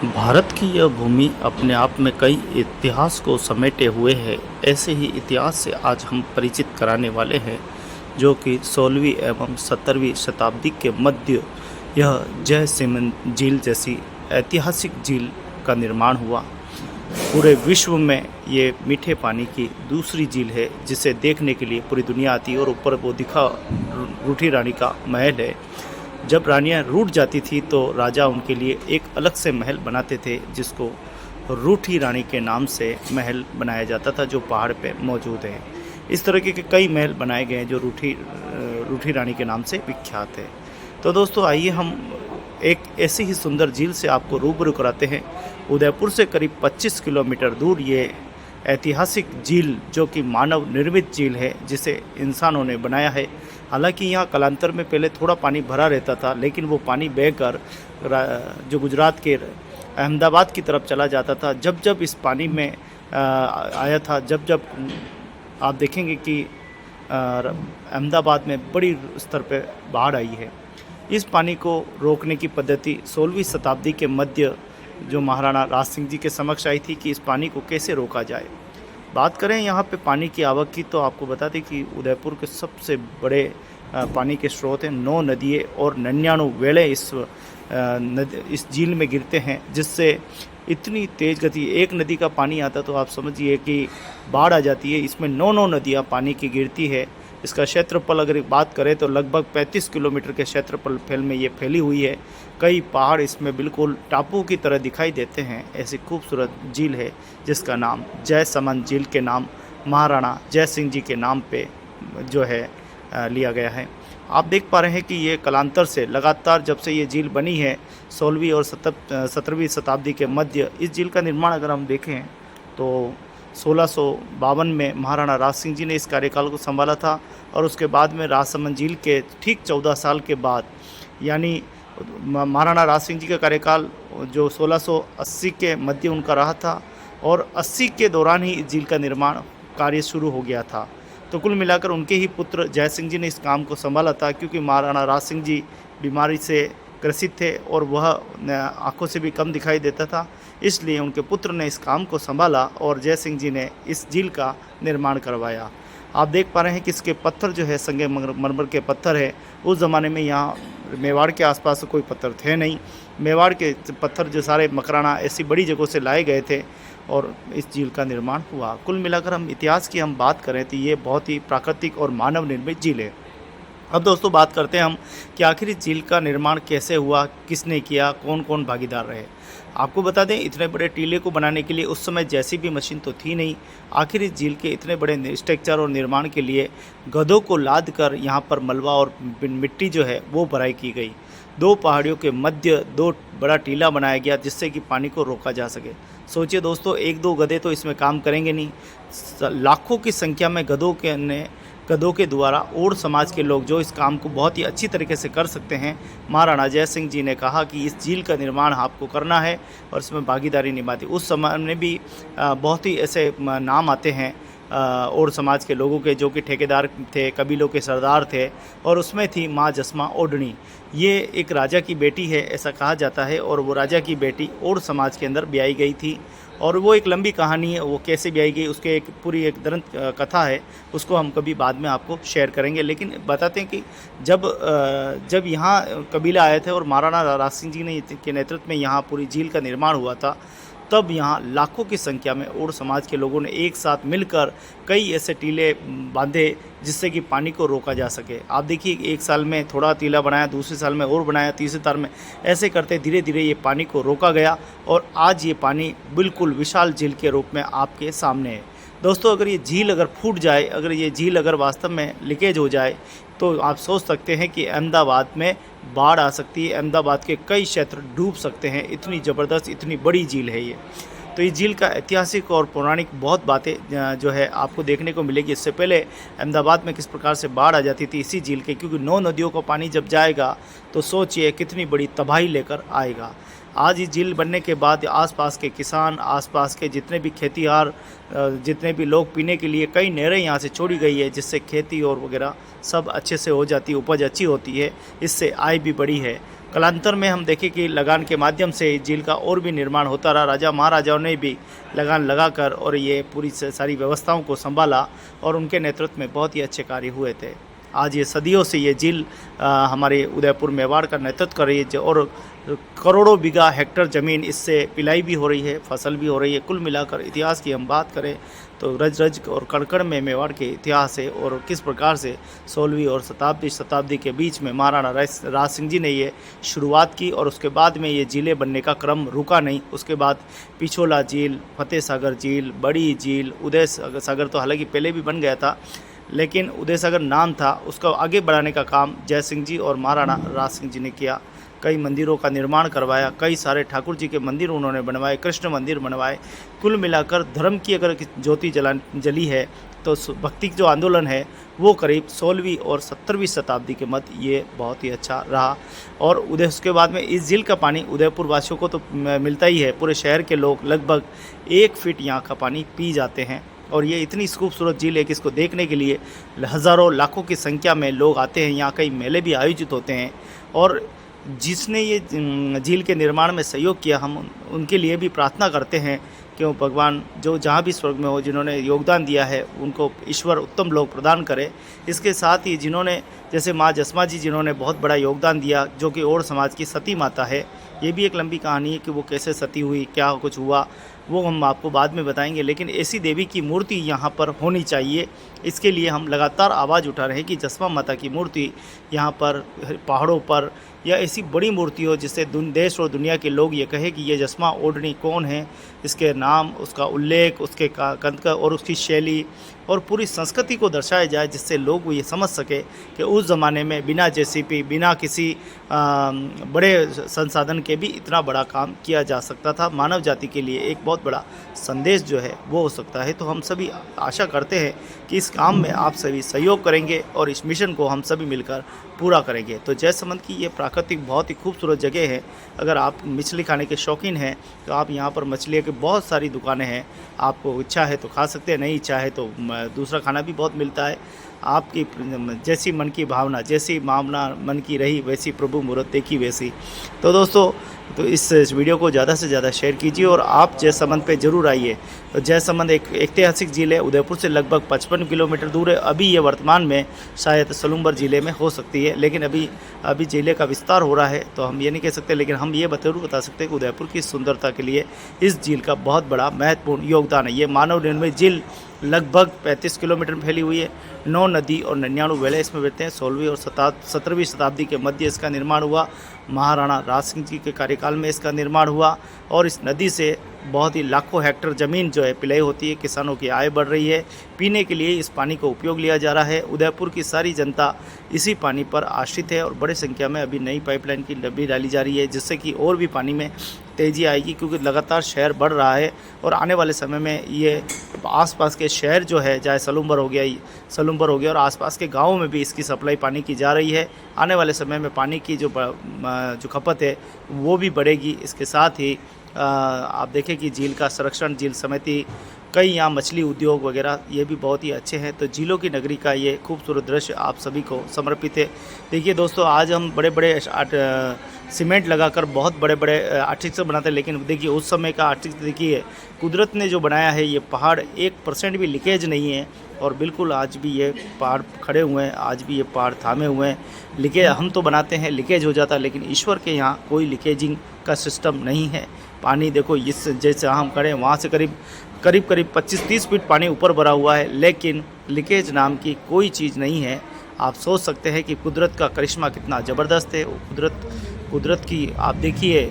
भारत की यह भूमि अपने आप में कई इतिहास को समेटे हुए है। ऐसे ही इतिहास से आज हम परिचित कराने वाले हैं, जो कि 16वीं एवं 17वीं शताब्दी के मध्य यह जय सिमन झील जैसी ऐतिहासिक झील का निर्माण हुआ। पूरे विश्व में ये मीठे पानी की दूसरी झील है, जिसे देखने के लिए पूरी दुनिया आती है। और ऊपर वो दिखा रूठी रानी का महल है। जब रानियां रूठ जाती थी तो राजा उनके लिए एक अलग से महल बनाते थे, जिसको रूठी रानी के नाम से महल बनाया जाता था, जो पहाड़ पे मौजूद है। इस तरह के कई महल बनाए गए हैं जो रूठी रानी के नाम से विख्यात है। तो दोस्तों, आइए हम एक ऐसी ही सुंदर झील से आपको रूबरू कराते हैं। उदयपुर से करीब 25 किलोमीटर दूर ये ऐतिहासिक झील, जो कि मानव निर्मित झील है, जिसे इंसानों ने बनाया है। हालांकि यहाँ कालांतर में पहले थोड़ा पानी भरा रहता था, लेकिन वो पानी बहकर जो गुजरात के अहमदाबाद की तरफ चला जाता था। जब जब इस पानी में आया था, जब जब आप देखेंगे कि अहमदाबाद में बड़ी स्तर पे बाढ़ आई है। इस पानी को रोकने की पद्धति 16वीं शताब्दी के मध्य जो महाराणा राज सिंह जी के समक्ष आई थी कि इस पानी को कैसे रोका जाए। बात करें यहाँ पे पानी की आवक की, तो आपको बता दें कि उदयपुर के सबसे बड़े पानी के स्रोत हैं। 9 नदियाँ और 99 वेले इस झील में गिरते हैं, जिससे इतनी तेज़ गति, एक नदी का पानी आता तो आप समझिए कि बाढ़ आ जाती है। इसमें 9 नदियाँ पानी की गिरती है। इसका क्षेत्रफल अगर बात करें तो लगभग 35 किलोमीटर के क्षेत्रफल में ये फैली हुई है। कई पहाड़ इसमें बिल्कुल टापू की तरह दिखाई देते हैं। ऐसी खूबसूरत झील है, जिसका नाम जय समन झील के नाम महाराणा जय सिंह जी के नाम पे जो है लिया गया है। आप देख पा रहे हैं कि ये कालांतर से लगातार जब से ये झील बनी है, 16वीं और 17वीं शताब्दी के मध्य, इस झील का निर्माण अगर हम देखें तो 1652 में महाराणा राज सिंह जी ने इस कार्यकाल को संभाला था। और उसके बाद में राजसमंद झील के ठीक 14 साल के बाद, यानी महाराणा राज सिंह जी का कार्यकाल जो 1680 के मध्य उनका रहा था, और 80 के दौरान ही इस झील का निर्माण कार्य शुरू हो गया था। तो कुल मिलाकर उनके ही पुत्र जय सिंह जी ने इस काम को संभाला था, क्योंकि महाराणा राज सिंह जी बीमारी से ग्रसित थे और वह आंखों से भी कम दिखाई देता था। इसलिए उनके पुत्र ने इस काम को संभाला और जय सिंह जी ने इस झील का निर्माण करवाया। आप देख पा रहे हैं कि इसके पत्थर जो है संगमरमर के पत्थर है। उस ज़माने में यहाँ मेवाड़ के आसपास कोई पत्थर थे नहीं। मेवाड़ के पत्थर जो सारे मकराना ऐसी बड़ी जगहों से लाए गए थे और इस झील का निर्माण हुआ। कुल मिलाकर हम इतिहास की बात करें तो ये बहुत ही प्राकृतिक और मानव निर्मित झील है। अब दोस्तों, बात करते हैं हम कि आखिर इस झील का निर्माण कैसे हुआ, किसने किया, कौन कौन भागीदार रहे। आपको बता दें, इतने बड़े टीले को बनाने के लिए उस समय जैसी भी मशीन तो थी नहीं। आखिर इस झील के इतने बड़े स्ट्रक्चर और निर्माण के लिए गधों को लाद कर यहाँ पर मलबा और मिट्टी जो है वो भराई की गई। 2 पहाड़ियों के मध्य 2 बड़ा टीला बनाया गया, जिससे कि पानी को रोका जा सके। सोचिए दोस्तों, 1-2 गधे तो इसमें काम करेंगे नहीं। लाखों की संख्या में गधों के द्वारा ओड समाज के लोग जो इस काम को बहुत ही अच्छी तरीके से कर सकते हैं, महाराणा जय सिंह जी ने कहा कि इस झील का निर्माण आपको करना है और इसमें भागीदारी निभाती। उस समय में भी बहुत ही ऐसे नाम आते हैं ओड समाज के लोगों के, जो कि ठेकेदार थे, कबीलों के सरदार थे। और उसमें थी माँ जसमा ओडनी। ये एक राजा की बेटी है ऐसा कहा जाता है, और वो राजा की बेटी ओड समाज के अंदर ब्याई गई थी। और वो एक लंबी कहानी है, वो कैसे ब्याई गई उसके एक पूरी एक दंत कथा है, उसको हम कभी बाद में आपको शेयर करेंगे। लेकिन बताते हैं कि जब यहाँ कबीला आए थे और महाराणा राज सिंह जी ने के नेतृत्व में यहाँ पूरी झील का निर्माण हुआ था, तब यहाँ लाखों की संख्या में ओड समाज के लोगों ने एक साथ मिलकर कई ऐसे टीले बांधे, जिससे कि पानी को रोका जा सके। आप देखिए, एक साल में थोड़ा टीला बनाया, दूसरे साल में और बनाया, तीसरे साल में, ऐसे करते धीरे धीरे ये पानी को रोका गया और आज ये पानी बिल्कुल विशाल झील के रूप में आपके सामने है। दोस्तों, अगर ये झील अगर फूट जाए, अगर ये झील अगर वास्तव में लीकेज हो जाए, तो आप सोच सकते हैं कि अहमदाबाद में बाढ़ आ सकती है। अहमदाबाद के कई क्षेत्र डूब सकते हैं। इतनी ज़बरदस्त, इतनी बड़ी झील है ये। तो इस झील का ऐतिहासिक और पौराणिक बहुत बातें जो है आपको देखने को मिलेगी। इससे पहले अहमदाबाद में किस प्रकार से बाढ़ आ जाती थी इसी झील के, क्योंकि 9 नदियों का पानी जब जाएगा तो सोचिए कितनी बड़ी तबाही लेकर आएगा। आज इस झील बनने के बाद आसपास के किसान, आसपास के जितने भी खेतीहार, जितने भी लोग पीने के लिए कई नहरें यहाँ से छोड़ी गई है, जिससे खेती और वगैरह सब अच्छे से हो जाती है, उपज अच्छी होती है, इससे आय भी बढ़ी है। कालांतर में हम देखें कि लगान के माध्यम से झील का और भी निर्माण होता रहा। राजा महाराजाओं ने भी लगान लगाकर और ये पूरी सारी व्यवस्थाओं को संभाला और उनके नेतृत्व में बहुत ही अच्छे कार्य हुए थे। आज ये सदियों से ये झील हमारे उदयपुर मेवाड़ का नेतृत्व कर रही है और करोड़ों बीघा हेक्टर ज़मीन इससे पिलाई भी हो रही है, फसल भी हो रही है। कुल मिलाकर इतिहास की हम बात करें तो रज रज और कण में मेवाड़ के इतिहास है और किस प्रकार से 16वीं और शताब्दी के बीच में महाराणा राज सिंह जी ने ये शुरुआत की और उसके बाद में ये झीलें बनने का क्रम रुका नहीं। उसके बाद पिछोला झील, फतेह सागर झील, बड़ी झील, उदय सागर तो हालांकि पहले भी बन गया था, लेकिन उदय सागर नाम था, उसको आगे बढ़ाने का काम जय सिंह जी और महाराणा राज सिंह जी ने किया। कई मंदिरों का निर्माण करवाया, कई सारे ठाकुर जी के मंदिर उन्होंने बनवाए, कृष्ण मंदिर बनवाए। कुल मिलाकर धर्म की अगर ज्योति जली है तो भक्ति जो आंदोलन है वो करीब 16वीं और 17वीं शताब्दी के मध्य ये बहुत ही अच्छा रहा। और उसके बाद में इस झील का पानी उदयपुर वासियों को तो मिलता ही है, पूरे शहर के लोग लगभग 1 फीट यहाँ का पानी पी जाते हैं। और ये इतनी खूबसूरत झील है कि इसको देखने के लिए हज़ारों लाखों की संख्या में लोग आते हैं। यहाँ कई मेले भी आयोजित होते हैं और जिसने ये झील के निर्माण में सहयोग किया, हम उनके लिए भी प्रार्थना करते हैं कि वो भगवान जो जहाँ भी स्वर्ग में हो, जिन्होंने योगदान दिया है उनको ईश्वर उत्तम लोक प्रदान करे। इसके साथ ही जिन्होंने जैसे माँ जसमा जी जिन्होंने बहुत बड़ा योगदान दिया, जो कि और समाज की सती माता है, ये भी एक लंबी कहानी है कि वो कैसे सती हुई, क्या कुछ हुआ, वो हम आपको बाद में बताएंगे। लेकिन ऐसी देवी की मूर्ति यहाँ पर होनी चाहिए, इसके लिए हम लगातार आवाज़ उठा रहे हैं कि जसमा माता की मूर्ति यहाँ पर पहाड़ों पर या ऐसी बड़ी मूर्ति हो जिससे देश और दुनिया के लोग ये कहे कि ये जसमा ओढ़नी कौन है, इसके नाम, उसका उल्लेख, उसके कंद और उसकी शैली और पूरी संस्कृति को दर्शाया जाए, जिससे लोग ये समझ सके कि उस ज़माने में बिना जेसीपी, बिना किसी बड़े संसाधन के भी इतना बड़ा काम किया जा सकता था। मानव जाति के लिए एक बहुत बड़ा संदेश जो है वो हो सकता है। तो हम सभी आशा करते हैं कि इस काम में आप सभी सहयोग करेंगे और इस मिशन को हम सभी मिलकर पूरा करेंगे। तो जयसमंद की ये प्राकृतिक बहुत ही खूबसूरत जगह है। अगर आप मछली खाने के शौकीन हैं तो आप यहाँ पर मछली की बहुत सारी दुकानें हैं, आपको इच्छा है तो खा सकते हैं, नहीं इच्छा है तो दूसरा खाना भी बहुत मिलता है। आपकी जैसी मन की भावना, जैसी भावना मन की रही, वैसी प्रभु मूरत देखी वैसी। तो दोस्तों, तो इस वीडियो को ज़्यादा से ज़्यादा शेयर कीजिए और आप जयसमंद पे ज़रूर आइए। तो जयसमंद एक ऐतिहासिक झील है, उदयपुर से लगभग 55 किलोमीटर दूर है। अभी ये वर्तमान में शायद सलूम्बर ज़िले में हो सकती है, लेकिन अभी ज़िले का विस्तार हो रहा है तो हम ये नहीं कह सकते, लेकिन हम ये जरूर बता सकते हैं कि उदयपुर की सुंदरता के लिए इस झील का बहुत बड़ा महत्वपूर्ण योगदान है। ये मानव निर्मित झील लगभग 35 किलोमीटर में फैली हुई है। 9 नदी और 99 वेले इसमें बहते हैं। 16वीं और 17वीं शताब्दी के मध्य इसका निर्माण हुआ। महाराणा राज सिंह जी के कार्यकाल में इसका निर्माण हुआ और इस नदी से बहुत ही लाखों हेक्टर ज़मीन जो है पिलाई होती है, किसानों की आय बढ़ रही है। पीने के लिए इस पानी को उपयोग लिया जा रहा है। उदयपुर की सारी जनता इसी पानी पर आश्रित है और बड़ी संख्या में अभी नई पाइपलाइन की डब्बी डाली जा रही है, जिससे कि और भी पानी में तेज़ी आएगी, क्योंकि लगातार शहर बढ़ रहा है और आने वाले समय में ये आसपास के शहर जो है, चाहे सलूम्बर हो गया और आसपास के गाँवों में भी इसकी सप्लाई पानी की जा रही है। आने वाले समय में पानी की जो खपत है वो भी बढ़ेगी। इसके साथ ही आप देखें कि झील का संरक्षण, झील समिति, कई यहाँ मछली उद्योग वगैरह ये भी बहुत ही अच्छे हैं। तो झीलों की नगरी का ये खूबसूरत दृश्य आप सभी को समर्पित है। देखिए दोस्तों, आज हम बड़े बड़े सीमेंट लगाकर बहुत बड़े बड़े आर्टिफिशियल बनाते हैं, लेकिन देखिए उस समय का आर्टिफिशियल देखिए कुदरत ने जो बनाया है, ये पहाड़ 1% भी लीकेज नहीं है और बिल्कुल आज भी ये पहाड़ खड़े हुए हैं, आज भी ये पहाड़ थामे हुए हैं। लीकेज हम तो बनाते हैं, लीकेज हो जाता है, लेकिन ईश्वर के यहाँ कोई लीकेजिंग का सिस्टम नहीं है। पानी देखो, इस जैसे हम खड़े हैं वहाँ से करीब 25-30 फीट पानी ऊपर भरा हुआ है, लेकिन लीकेज नाम की कोई चीज़ नहीं है। आप सोच सकते हैं कि कुदरत का करिश्मा कितना ज़बरदस्त है। कुदरत की आप देखिए,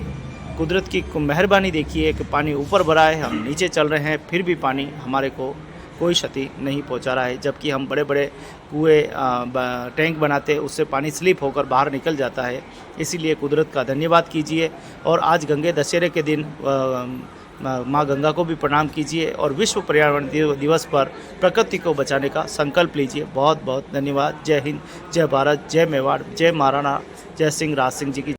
कुदरत की मेहरबानी देखिए कि पानी ऊपर भरा है, हम नीचे चल रहे हैं, फिर भी पानी हमारे को कोई क्षति नहीं पहुंचा रहा है। जबकि हम बड़े बड़े कुएँ टैंक बनाते हैं, उससे पानी स्लिप होकर बाहर निकल जाता है। इसीलिए कुदरत का धन्यवाद कीजिए और आज गंगे दशहरे के दिन माँ गंगा को भी प्रणाम कीजिए और विश्व पर्यावरण दिवस पर प्रकृति को बचाने का संकल्प लीजिए। बहुत बहुत धन्यवाद। जय हिंद, जय भारत, जय मेवाड़, जय महाराणा जय सिंह राज सिंह जी की।